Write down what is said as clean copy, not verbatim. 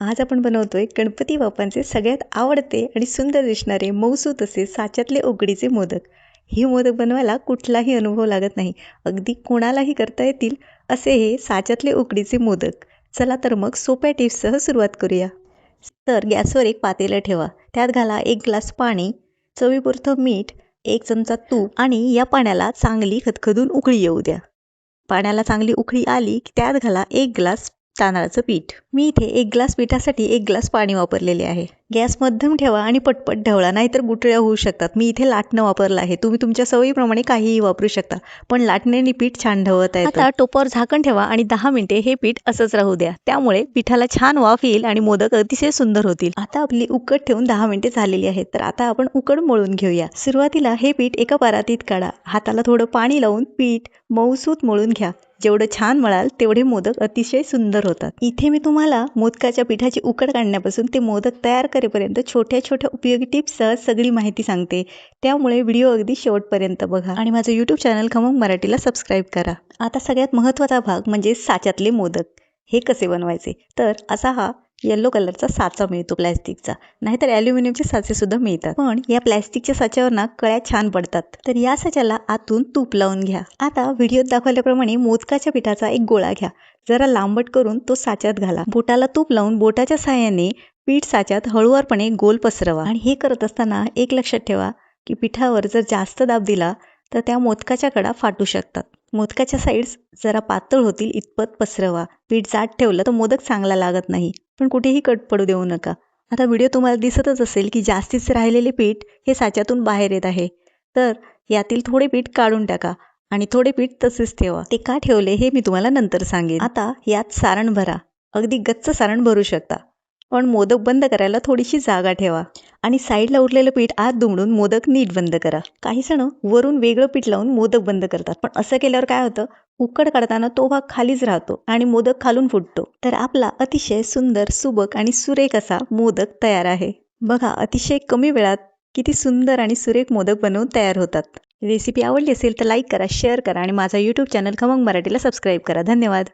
आज आपण बनवतोय गणपती बाप्पांचे सगळ्यात आवडते आणि सुंदर दिसणारे मऊसूत असे साच्यातले उकडीचे मोदक. हे मोदक बनवायला कुठलाही अनुभव लागत नाही. अगदी कोणालाही करता येतील असे हे साच्यातले उकडीचे मोदक. चला तर मग सोप्या टिप्ससह सुरुवात करूया. तर गॅसवर एक पातेलं ठेवा. त्यात घाला 1 ग्लास पाणी, चवीपुरतं मीठ, 1 चमचा तूप आणि या पाण्याला चांगली खदखदून उकळी येऊ द्या. पाण्याला चांगली उकळी आली की त्यात घाला 1 ग्लास तांदळाचं पीठ. मी इथे 1 ग्लास पिठासाठी 1 ग्लास पाणी वापरलेले आहे. गॅस मध्यम ठेवा आणि पटपट ढवळा, नाहीतर गुठळ्या होऊ शकतात. मी इथे लाटणं वापरलं आहे. तुम्ही तुमच्या सवयीप्रमाणे काहीही वापरू शकता, पण लाटण्याने पीठ छान ढवळता येतं. आता टोपावर झाकण ठेवा आणि 10 मिनिटे हे पीठ असंच राहू द्या. त्यामुळे पिठाला छान वाफ येईल आणि मोदक अतिशय सुंदर होतील. आता आपली उकड ठेवून 10 मिनिटे झालेली आहेत. तर आता आपण उकड मळून घेऊया. सुरुवातीला हे पीठ एका परातीत काढा. हाताला थोडं पाणी लावून पीठ मऊसूत मळून घ्या. जेवढं छान मळाल तेवढे मोदक अतिशय सुंदर होतात. इथे मी तुम्हाला मोदकाच्या पिठाची उकड काढण्यापासून ते मोदक तयार करेपर्यंत छोट्या छोट्या उपयोगी टिप्ससह सगळी माहिती सांगते. त्यामुळे व्हिडिओ अगदी शेवटपर्यंत बघा आणि माझं यूट्यूब चॅनल खमंग मराठीला सबस्क्राईब करा. आता सगळ्यात महत्त्वाचा भाग म्हणजे साच्यातले मोदक. हे कसे बनवायचे? तर असा हा येलो कलरचा साचा मिळतो प्लॅस्टिकचा, नाहीतर ॲल्युमिनियमचे साचे सुद्धा मिळतात. पण या प्लॅस्टिकच्या साच्यावर ना कळ्या छान पडतात. तर या साच्याला आतून तूप लावून घ्या. आता व्हिडिओत दाखवल्याप्रमाणे मोदकाच्या पिठाचा एक गोळा घ्या. जरा लांबट करून तो साच्यात घाला. बोटाला तूप लावून बोटाच्या साहाय्याने पीठ साच्यात हळूवारपणे गोल पसरवा. आणि हे करत असताना एक लक्षात ठेवा की पिठावर जर जास्त दाब दिला तर त्या मोदकाच्या कडा फाटू शकतात. मोदकाच्या साईड्स जरा पातळ होतील इतपत पसरवा. पीठ जाड ठेवलं तर मोदक चांगला लागत नाही, पण कुठेही कट पडू देऊ नका. आता व्हिडिओ तुम्हाला दिसतच असेल की जास्तीच राहिलेले पीठ हे साच्यातून बाहेर येत आहे. तर यातील थोडे पीठ काढून टाका आणि थोडे पीठ तसेच ठेवा. ते का ठेवले हे मी तुम्हाला नंतर सांगेन. आता यात सारण भरा. अगदी गच्च सारण भरू शकता, पण मोदक बंद करायला थोडीशी जागा ठेवा आणि साईडला उरलेलं पीठ आत दुमडून मोदक नीट बंद करा. काही जण वरून वेगळं पीठ लावून मोदक बंद करतात, पण असं केल्यावर काय होतं, उकड काढताना तो भाग खालीच राहतो आणि मोदक खालून फुटतो. तर आपला अतिशय सुंदर, सुबक आणि सुरेख असा मोदक तयार आहे. बघा, अतिशय कमी वेळात किती सुंदर आणि सुरेख मोदक बनवून तयार होतात. रेसिपी आवडली असेल तर लाईक करा, शेअर करा आणि माझा यूट्यूब चॅनल खमंग मराठीला सबस्क्राईब करा. धन्यवाद.